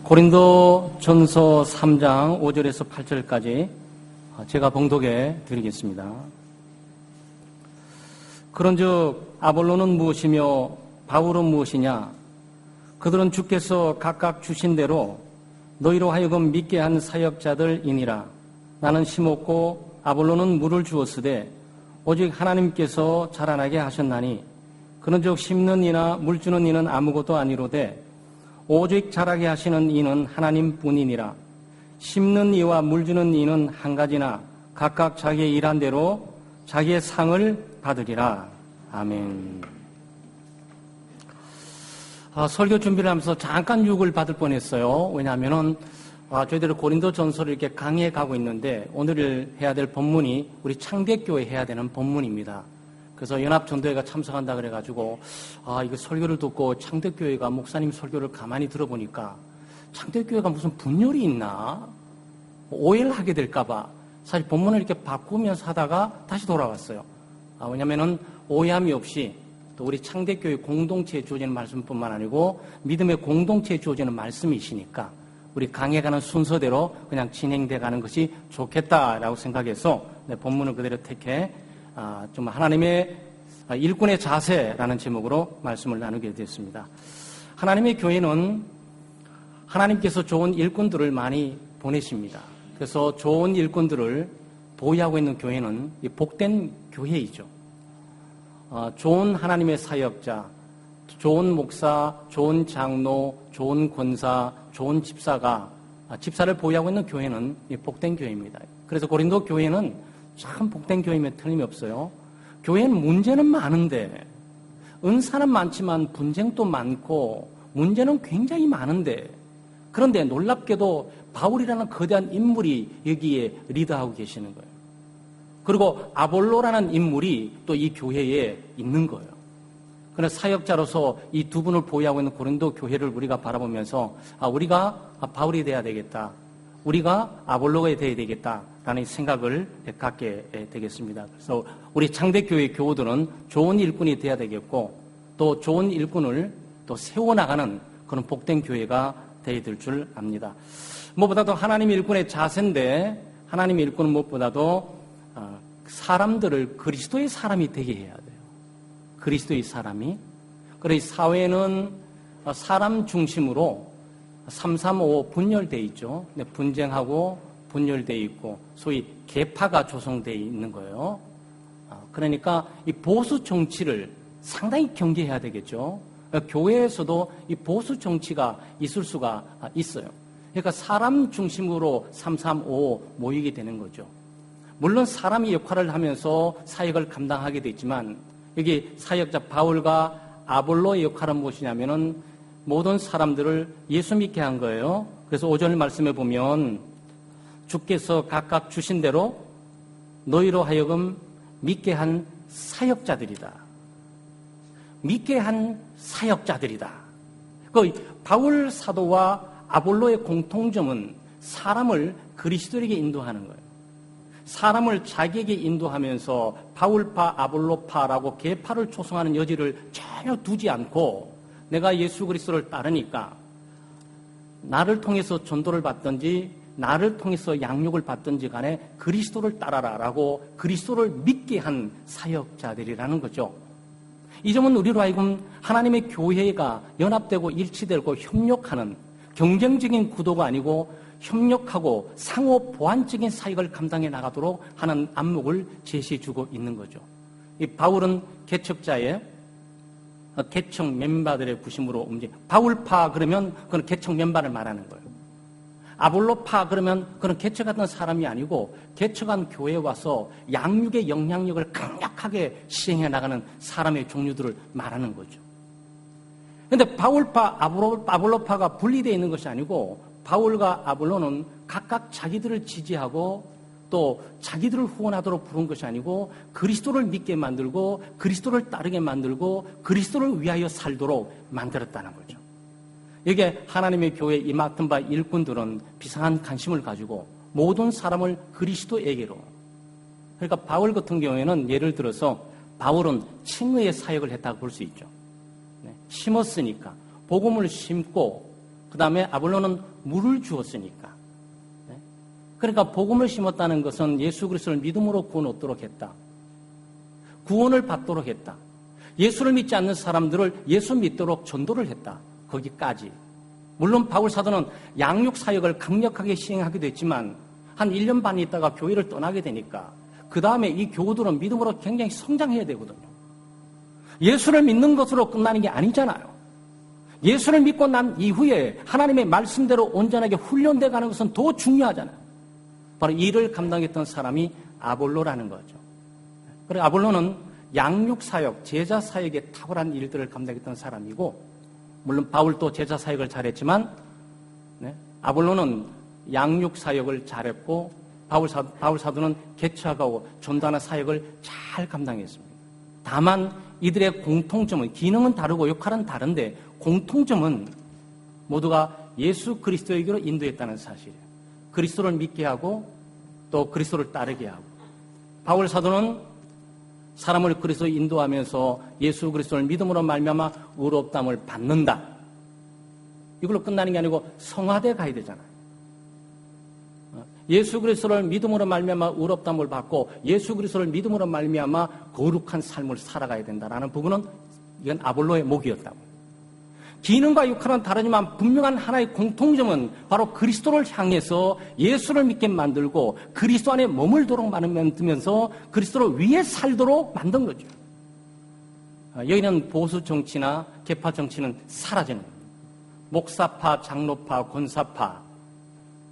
고린도전서 3장 5절에서 8절까지 제가 봉독해 드리겠습니다. 그런즉 아볼로는 무엇이며 바울은 무엇이냐? 그들은 주께서 각각 주신 대로 너희로 하여금 믿게 한 사역자들이니라. 나는 심었고 아볼로는 물을 주었으되 오직 하나님께서 자라나게 하셨나니 그런즉 심는 이나 물 주는 이는 아무것도 아니로되 오직 자라게 하시는 이는 하나님뿐이니라. 심는 이와 물 주는 이는 한 가지나 각각 자기의 일한 대로 자기의 상을 받으리라. 아멘. 설교 준비를 하면서 잠깐 유혹을 받을 뻔했어요. 왜냐하면은 저희들이 고린도전서를 이렇게 강의해 가고 있는데 오늘 해야 될 본문이 우리 창대교회 해야 되는 본문입니다. 그래서 연합전도회가 참석한다 그래가지고 이거 설교를 듣고 창대교회가 목사님 설교를 가만히 들어보니까 창대교회가 무슨 분열이 있나 오해를 하게 될까봐 사실 본문을 이렇게 바꾸면서 하다가 다시 돌아왔어요. 왜냐하면은 오해함이 없이 또 우리 창대교회 공동체에 주어지는 말씀뿐만 아니고 믿음의 공동체에 주어지는 말씀이시니까 우리 강해가는 순서대로 그냥 진행돼 가는 것이 좋겠다라고 생각해서 본문을 그대로 택해 좀 하나님의 일꾼의 자세라는 제목으로 말씀을 나누게 되었습니다. 하나님의 교회는 하나님께서 좋은 일꾼들을 많이 보내십니다. 그래서 좋은 일꾼들을 보유하고 있는 교회는 복된 교회이죠. 좋은 하나님의 사역자, 좋은 목사, 좋은 장로, 좋은 권사, 좋은 집사를 보유하고 있는 교회는 복된 교회입니다. 그래서 고린도 교회는 참 복된 교회면 틀림이 없어요. 교회는 문제는 많은데 은사는 많지만 분쟁도 많고 문제는 굉장히 많은데 그런데 놀랍게도 바울이라는 거대한 인물이 여기에 리더하고 계시는 거예요. 그리고 아볼로라는 인물이 또 이 교회에 있는 거예요. 그래서 사역자로서 이 두 분을 보유하고 있는 고린도 교회를 우리가 바라보면서 우리가 바울이 돼야 되겠다. 우리가 아볼로가 돼야 되겠다라는 생각을 갖게 되겠습니다. 그래서 우리 창대교회 교우들은 좋은 일꾼이 돼야 되겠고 또 좋은 일꾼을 또 세워나가는 그런 복된 교회가 되어야 될 줄 압니다. 무엇보다도 하나님 일꾼의 자세인데 하나님 일꾼은 무엇보다도 사람들을 그리스도의 사람이 되게 해야 돼요. 그리스도의 사람이. 그래서 사회는 사람 중심으로 335 분열되어 있죠. 분쟁하고 분열되어 있고 소위 계파가 조성되어 있는 거예요. 그러니까 이 보수 정치를 상당히 경계해야 되겠죠. 교회에서도 이 보수 정치가 있을 수가 있어요. 그러니까 사람 중심으로 335 모이게 되는 거죠. 물론 사람이 역할을 하면서 사역을 감당하게 되지만 여기 사역자 바울과 아볼로의 역할은 무엇이냐면은 모든 사람들을 예수 믿게 한 거예요. 그래서 5절 말씀에 보면 주께서 각각 주신 대로 너희로 하여금 믿게 한 사역자들이다. 믿게 한 사역자들이다. 그 바울 사도와 아볼로의 공통점은 사람을 그리스도에게 인도하는 거예요. 사람을 자기에게 인도하면서 바울파, 아볼로파라고 계파를 조성하는 여지를 전혀 두지 않고 내가 예수 그리스도를 따르니까 나를 통해서 전도를 받든지 나를 통해서 양육을 받든지 간에 그리스도를 따라라라고 그리스도를 믿게 한 사역자들이라는 거죠. 이 점은 우리로 하여금 하나님의 교회가 연합되고 일치되고 협력하는 경쟁적인 구도가 아니고 협력하고 상호 보완적인 사역을 감당해 나가도록 하는 안목을 제시해주고 있는 거죠. 이 바울은 개척자의 개척 멤버들의 구심으로 바울파 그러면 그건 개척 멤버를 말하는 거예요. 아볼로파 그러면 그런 개척했던 사람이 아니고 개척한 교회에 와서 양육의 영향력을 강력하게 시행해 나가는 사람의 종류들을 말하는 거죠. 그런데 바울파, 아볼로파가 분리되어 있는 것이 아니고 바울과 아볼로는 각각 자기들을 지지하고 또 자기들을 후원하도록 부른 것이 아니고 그리스도를 믿게 만들고 그리스도를 따르게 만들고 그리스도를 위하여 살도록 만들었다는 거죠. 이게 하나님의 교회에 이 맡은 바 일꾼들은 비상한 관심을 가지고 모든 사람을 그리스도에게로. 그러니까 바울 같은 경우에는 예를 들어서 바울은 칭의의 사역을 했다고 볼 수 있죠. 심었으니까 복음을 심고 그 다음에 아볼로는 물을 주었으니까. 그러니까 복음을 심었다는 것은 예수 그리스도를 믿음으로 구원 얻도록 했다. 구원을 받도록 했다. 예수를 믿지 않는 사람들을 예수 믿도록 전도를 했다. 거기까지. 물론 바울 사도는 양육 사역을 강력하게 시행하기도 했지만 한 1년 반 있다가 교회를 떠나게 되니까 그 다음에 이 교우들은 믿음으로 굉장히 성장해야 되거든요. 예수를 믿는 것으로 끝나는 게 아니잖아요. 예수를 믿고 난 이후에 하나님의 말씀대로 온전하게 훈련돼 가는 것은 더 중요하잖아요. 바로 이를 감당했던 사람이 아볼로라는 거죠. 그리고 아볼로는 양육 사역, 제자 사역에 탁월한 일들을 감당했던 사람이고, 물론 바울도 제자 사역을 잘했지만 아볼로는 양육 사역을 잘했고 바울 사도는 개척하고 전도하는 사역을 잘 감당했습니다. 다만 이들의 공통점은, 기능은 다르고 역할은 다른데 공통점은 모두가 예수 그리스도에게로 인도했다는 사실이에요. 그리스도를 믿게 하고 또 그리스도를 따르게 하고, 바울 사도는 사람을 그리스도에 인도하면서 예수 그리스도를 믿음으로 말미암아 의롭다함을 받는다. 이걸로 끝나는 게 아니고 성화돼 가야 되잖아요. 예수 그리스도를 믿음으로 말미암아 의롭다함을 받고 예수 그리스도를 믿음으로 말미암아 거룩한 삶을 살아가야 된다라는 부분은 이건 아볼로의 목이었다고. 기능과 역할은 다르지만 분명한 하나의 공통점은 바로 그리스도를 향해서 예수를 믿게 만들고 그리스도 안에 머물도록 만들면서 그리스도를 위해 살도록 만든 거죠. 여기는 보수 정치나 계파 정치는 사라지는 거예요. 목사파, 장로파, 권사파,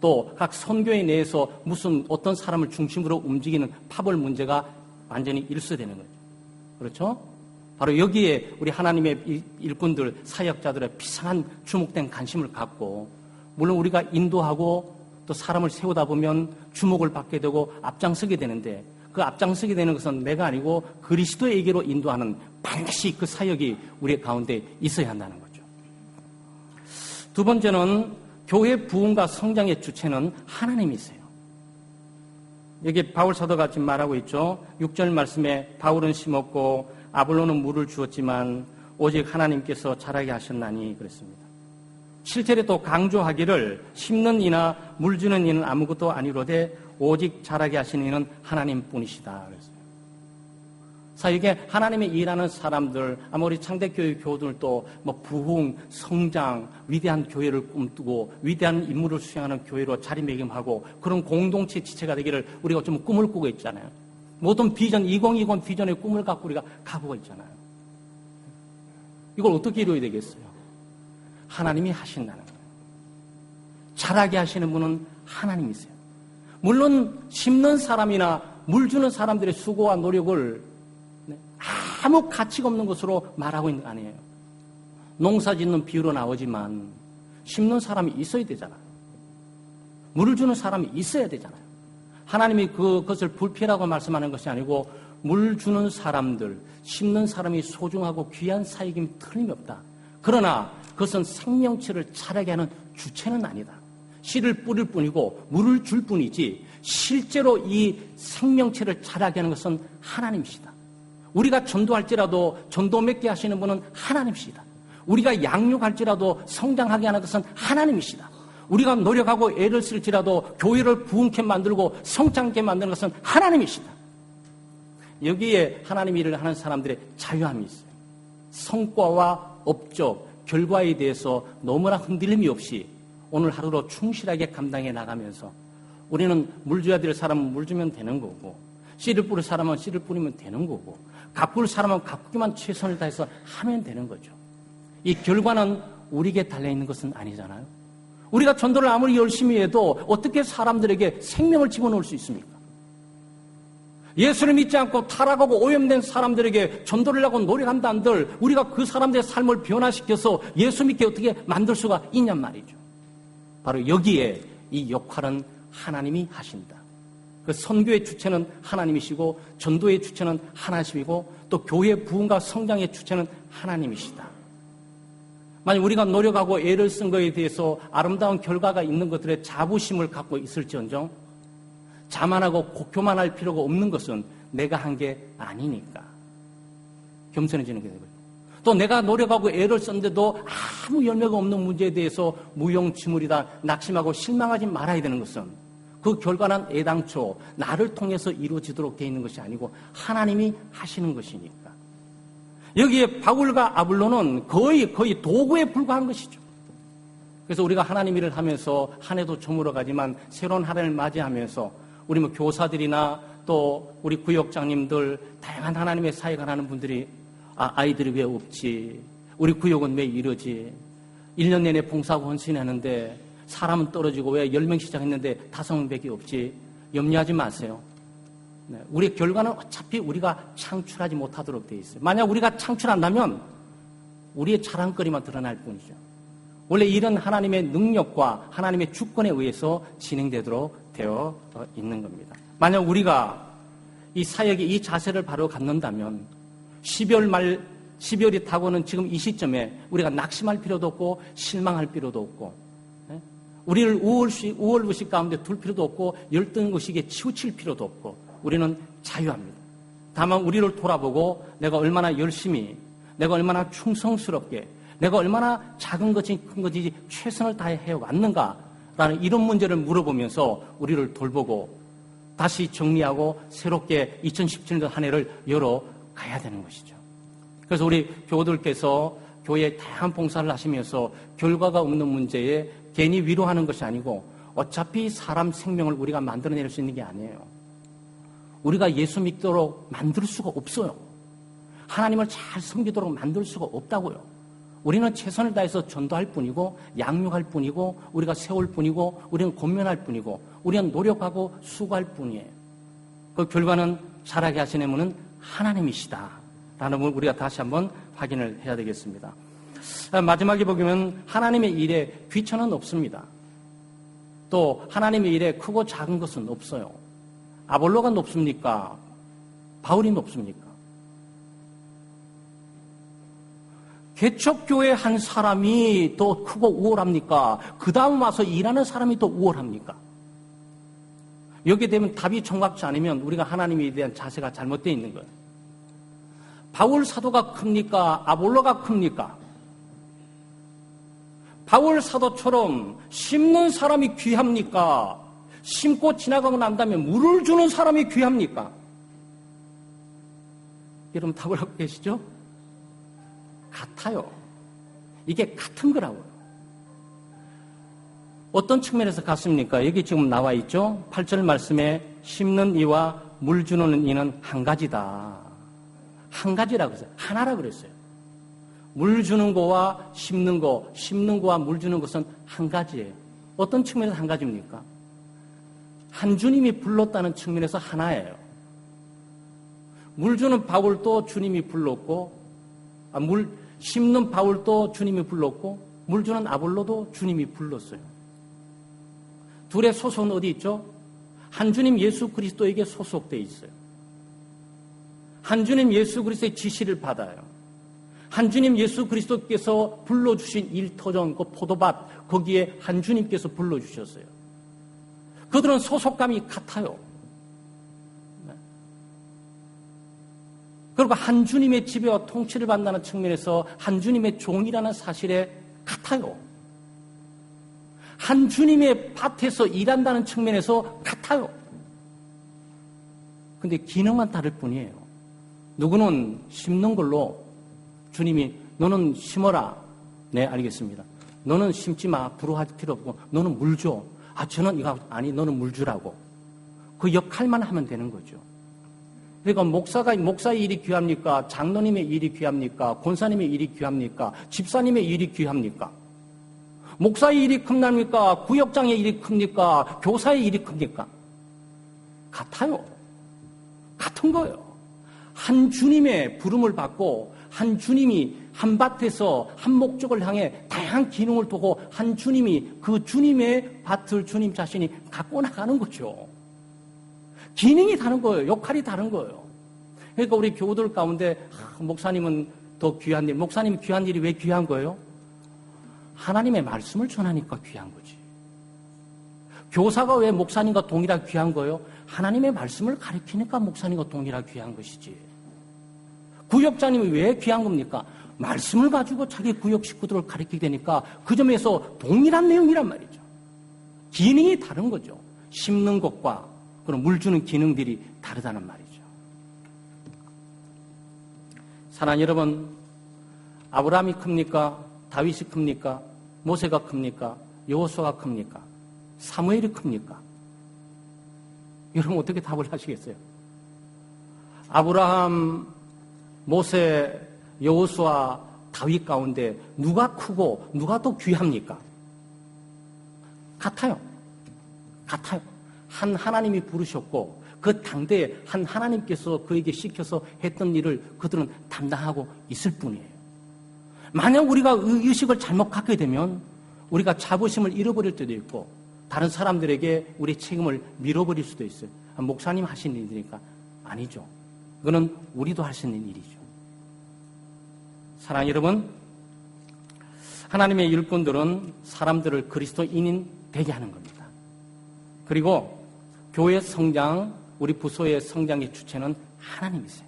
또 각 선교회 내에서 무슨 어떤 사람을 중심으로 움직이는 파벌 문제가 완전히 일소되는 거죠. 그렇죠? 바로 여기에 우리 하나님의 일꾼들, 사역자들의 비상한 주목된 관심을 갖고, 물론 우리가 인도하고 또 사람을 세우다 보면 주목을 받게 되고 앞장서게 되는데, 그 앞장서게 되는 것은 내가 아니고 그리스도에게로 인도하는 반드시 그 사역이 우리 가운데 있어야 한다는 거죠. 두 번째는 교회 부흥과 성장의 주체는 하나님이세요. 여기 바울 사도가 지금 말하고 있죠. 6절 말씀에 바울은 심었고 아볼로는 물을 주었지만 오직 하나님께서 자라게 하셨나니 그랬습니다. 7절에 또 강조하기를 심는 이나 물 주는 이는 아무것도 아니로되 오직 자라게 하시는 이는 하나님뿐이시다 그랬어요. 자, 이게 하나님의 일하는 사람들, 아마 우리 창대교회 교우들도 뭐 부흥, 성장, 위대한 교회를 꿈꾸고 위대한 임무를 수행하는 교회로 자리매김하고 그런 공동체 지체가 되기를 우리가 좀 꿈을 꾸고 있잖아요. 모든 비전, 2020 비전의 꿈을 갖고 우리가 가고 있잖아요. 이걸 어떻게 이루어야 되겠어요? 하나님이 하신다는 거예요. 자라게 하시는 분은 하나님이세요. 물론 심는 사람이나 물 주는 사람들의 수고와 노력을 아무 가치가 없는 것으로 말하고 있는 거 아니에요. 농사 짓는 비유로 나오지만 심는 사람이 있어야 되잖아요. 물을 주는 사람이 있어야 되잖아요. 하나님이 그것을 불필요하고 말씀하는 것이 아니고 물 주는 사람들, 심는 사람이 소중하고 귀한 사역임이 틀림없다. 그러나 그것은 생명체를 자라게 하는 주체는 아니다. 씨를 뿌릴 뿐이고 물을 줄 뿐이지 실제로 이 생명체를 자라게 하는 것은 하나님이시다. 우리가 전도할지라도 전도 맺게 하시는 분은 하나님이시다. 우리가 양육할지라도 성장하게 하는 것은 하나님이시다. 우리가 노력하고 애를 쓸지라도 교회를 부흥케 만들고 성장케 만드는 것은 하나님이시다. 여기에 하나님 일을 하는 사람들의 자유함이 있어요. 성과와 업적, 결과에 대해서 너무나 흔들림이 없이 오늘 하루로 충실하게 감당해 나가면서 우리는 물 줘야 될 사람은 물 주면 되는 거고 씨를 뿌릴 사람은 씨를 뿌리면 되는 거고 가꿀 사람은 가꾸기만 최선을 다해서 하면 되는 거죠. 이 결과는 우리에게 달려있는 것은 아니잖아요. 우리가 전도를 아무리 열심히 해도 어떻게 사람들에게 생명을 집어넣을 수 있습니까? 예수를 믿지 않고 타락하고 오염된 사람들에게 전도를 하고 노력한다 한들 우리가 그 사람들의 삶을 변화시켜서 예수 믿게 어떻게 만들 수가 있냔 말이죠. 바로 여기에 이 역할은 하나님이 하신다. 그 선교의 주체는 하나님이시고 전도의 주체는 하나님이시고 또 교회 부흥과 성장의 주체는 하나님이시다. 만약 우리가 노력하고 애를 쓴 것에 대해서 아름다운 결과가 있는 것들의 자부심을 갖고 있을지언정 자만하고 고교만할 필요가 없는 것은 내가 한 게 아니니까 겸손해지는 게 되고요. 또 내가 노력하고 애를 썼는데도 아무 열매가 없는 문제에 대해서 무용지물이다 낙심하고 실망하지 말아야 되는 것은 그 결과는 애당초 나를 통해서 이루어지도록 되어 있는 것이 아니고 하나님이 하시는 것이니까. 여기에 바울과 아볼로는 거의 도구에 불과한 것이죠. 그래서 우리가 하나님 일을 하면서 한 해도 저물어 가지만 새로운 한 해를 맞이하면서 우리 뭐 교사들이나 또 우리 구역장님들 다양한 하나님의 사역을 하는 분들이 아이들이 왜 없지? 우리 구역은 왜 이러지? 1년 내내 봉사하고 헌신했는데 사람은 떨어지고 왜 10명 시작했는데 5명밖에 없지? 염려하지 마세요. 네, 우리의 결과는 어차피 우리가 창출하지 못하도록 되어 있어요. 만약 우리가 창출한다면 우리의 자랑거리만 드러날 뿐이죠. 원래 일은 하나님의 능력과 하나님의 주권에 의해서 진행되도록 되어 있는 겁니다. 만약 우리가 이 사역에 이 자세를 바로 갖는다면 12월이 타고는 지금 이 시점에 우리가 낙심할 필요도 없고 실망할 필요도 없고 우리를 우월의식 가운데 둘 필요도 없고 열등의식에 치우칠 필요도 없고 우리는 자유합니다. 다만 우리를 돌아보고 내가 얼마나 열심히 내가 얼마나 충성스럽게 내가 얼마나 작은 것이 큰 것인지 최선을 다해 해왔는가라는 이런 문제를 물어보면서 우리를 돌보고 다시 정리하고 새롭게 2017년 한 해를 열어가야 되는 것이죠. 그래서 우리 교우들께서 교회에 다양한 봉사를 하시면서 결과가 없는 문제에 괜히 위로하는 것이 아니고 어차피 사람 생명을 우리가 만들어낼 수 있는 게 아니에요. 우리가 예수 믿도록 만들 수가 없어요. 하나님을 잘 섬기도록 만들 수가 없다고요. 우리는 최선을 다해서 전도할 뿐이고 양육할 뿐이고 우리가 세울 뿐이고 우리는 권면할 뿐이고 우리는 노력하고 수고할 뿐이에요. 그 결과는 잘하게 하시는 분은 하나님이시다라는 걸 우리가 다시 한번 확인을 해야 되겠습니다. 마지막에 보면 하나님의 일에 귀천은 없습니다. 또 하나님의 일에 크고 작은 것은 없어요. 아볼로가 높습니까? 바울이 높습니까? 개척교회 한 사람이 더 크고 우월합니까? 그 다음 와서 일하는 사람이 더 우월합니까? 여기에 되면 답이 정확치 않으면 우리가 하나님에 대한 자세가 잘못되어 있는 거예요. 바울 사도가 큽니까? 아볼로가 큽니까? 바울 사도처럼 심는 사람이 귀합니까? 심고 지나가고 난 다음에 물을 주는 사람이 귀합니까? 여러분 답을 하고 계시죠? 같아요. 이게 같은 거라고요. 어떤 측면에서 같습니까? 여기 지금 나와 있죠? 8절 말씀에 심는 이와 물 주는 이는 한 가지다. 한 가지라고 했어요. 하나라고 그랬어요. 물 주는 거와 심는 거와 물 주는 것은 한 가지예요. 어떤 측면에서 한 가지입니까? 한 주님이 불렀다는 측면에서 하나예요. 물 주는 바울도 주님이 불렀고, 심는 바울도 주님이 불렀고, 물 주는 아볼로도 주님이 불렀어요. 둘의 소속은 어디 있죠? 한 주님 예수 그리스도에게 소속되어 있어요. 한 주님 예수 그리스도의 지시를 받아요. 한 주님 예수 그리스도께서 불러주신 일터전, 그 포도밭, 거기에 한 주님께서 불러주셨어요. 그들은 소속감이 같아요. 그리고 한 주님의 지배와 통치를 받는다는 측면에서 한 주님의 종이라는 사실에 같아요. 한 주님의 밭에서 일한다는 측면에서 같아요. 근데 기능만 다를 뿐이에요. 누구는 심는 걸로 주님이 너는 심어라. 네, 알겠습니다. 너는 심지 마. 부러워할 필요 없고 너는 물 줘. 저는 이거 아니 너는 물 주라고. 그 역할만 하면 되는 거죠. 그러니까 목사의 일이 귀합니까? 장로님의 일이 귀합니까? 권사님의 일이 귀합니까? 집사님의 일이 귀합니까? 목사의 일이 큽니까? 구역장의 일이 큽니까? 교사의 일이 큽니까? 같아요. 같은 거예요. 한 주님의 부름을 받고 한 주님이 한 밭에서 한 목적을 향해 다양한 기능을 두고 한 주님이 그 주님의 밭을 주님 자신이 갖고 나가는 거죠. 기능이 다른 거예요. 역할이 다른 거예요. 그러니까 우리 교우들 가운데 목사님은 더 귀한 일, 목사님이 귀한 일이 왜 귀한 거예요? 하나님의 말씀을 전하니까 귀한 거지. 교사가 왜 목사님과 동일하게 귀한 거예요? 하나님의 말씀을 가르치니까 목사님과 동일하게 귀한 것이지. 구역장님이 왜 귀한 겁니까? 말씀을 가지고 자기 구역 식구들을 가르치게 되니까 그 점에서 동일한 내용이란 말이죠. 기능이 다른 거죠. 심는 것과 그런 물 주는 기능들이 다르다는 말이죠. 사랑하는 여러분, 아브라함이 큽니까? 다윗이 큽니까? 모세가 큽니까? 여호수아가 큽니까? 사무엘이 큽니까? 여러분 어떻게 답을 하시겠어요? 아브라함, 모세, 여호수아, 다윗 가운데 누가 크고 누가 더 귀합니까? 같아요. 같아요. 한 하나님이 부르셨고 그 당대에 한 하나님께서 그에게 시켜서 했던 일을 그들은 담당하고 있을 뿐이에요. 만약 우리가 의식을 잘못 갖게 되면 우리가 자부심을 잃어버릴 때도 있고 다른 사람들에게 우리의 책임을 밀어버릴 수도 있어요. 목사님 하신 일이니까 아니죠. 그거는 우리도 할 수 있는 일이죠. 사랑하는 여러분, 하나님의 일꾼들은 사람들을 그리스도인인 되게 하는 겁니다. 그리고 교회 성장, 우리 부서의 성장의 주체는 하나님이세요.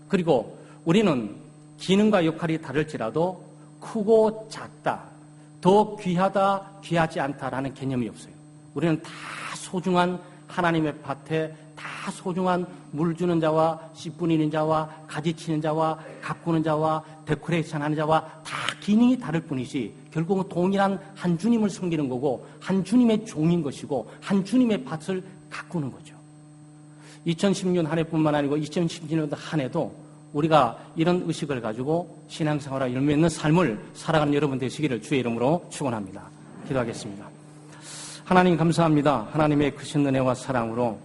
그리고 우리는 기능과 역할이 다를지라도 크고 작다, 더 귀하다, 귀하지 않다라는 개념이 없어요. 우리는 다 소중한 하나님의 밭에 다 소중한 물 주는 자와 씨 뿌리는 자와 가지 치는 자와 가꾸는 자와 데코레이션 하는 자와 다 기능이 다를 뿐이지 결국은 동일한 한 주님을 섬기는 거고 한 주님의 종인 것이고 한 주님의 밭을 가꾸는 거죠. 2016년 한 해뿐만 아니고 2017년 한 해도 우리가 이런 의식을 가지고 신앙생활과 열매 있는 삶을 살아가는 여러분 되시기를 주의 이름으로 축원합니다. 기도하겠습니다. 하나님 감사합니다. 하나님의 크신 은혜와 사랑으로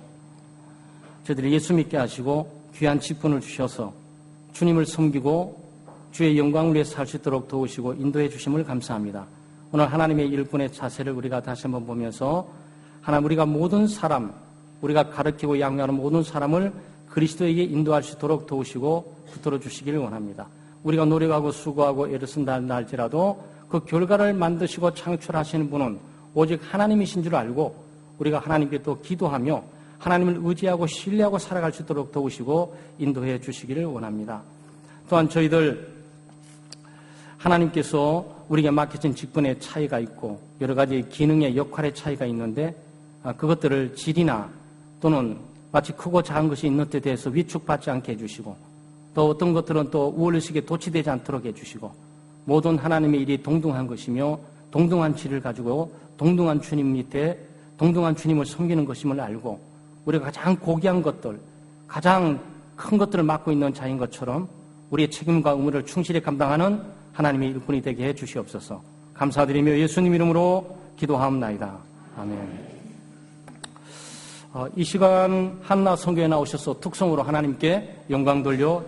저희들이 예수 믿게 하시고 귀한 직분을 주셔서 주님을 섬기고 주의 영광을 위해 살 수 있도록 도우시고 인도해 주심을 감사합니다. 오늘 하나님의 일꾼의 자세를 우리가 다시 한번 보면서 하나님 우리가 모든 사람, 우리가 가르치고 양육하는 모든 사람을 그리스도에게 인도할 수 있도록 도우시고 붙들어 주시기를 원합니다. 우리가 노력하고 수고하고 애를 쓴다 할지라도 그 결과를 만드시고 창출하시는 분은 오직 하나님이신 줄 알고 우리가 하나님께 또 기도하며 하나님을 의지하고 신뢰하고 살아갈 수 있도록 도우시고 인도해 주시기를 원합니다. 또한 저희들 하나님께서 우리에게 맡겨진 직분의 차이가 있고 여러 가지 기능의 역할의 차이가 있는데 그것들을 질이나 또는 마치 크고 작은 것이 있는 데 대해서 위축받지 않게 해주시고 또 어떤 것들은 또 우월의식에 도취되지 않도록 해주시고 모든 하나님의 일이 동등한 것이며 동등한 질을 가지고 동등한 주님 밑에 동등한 주님을 섬기는 것임을 알고 우리가 가장 고귀한 것들, 가장 큰 것들을 맡고 있는 자인 것처럼 우리의 책임과 의무를 충실히 감당하는 하나님의 일꾼이 되게 해 주시옵소서. 감사드리며 예수님 이름으로 기도하옵나이다. 아멘. 이 시간 한나 성교에 나오셔서 특성으로 하나님께 영광 돌려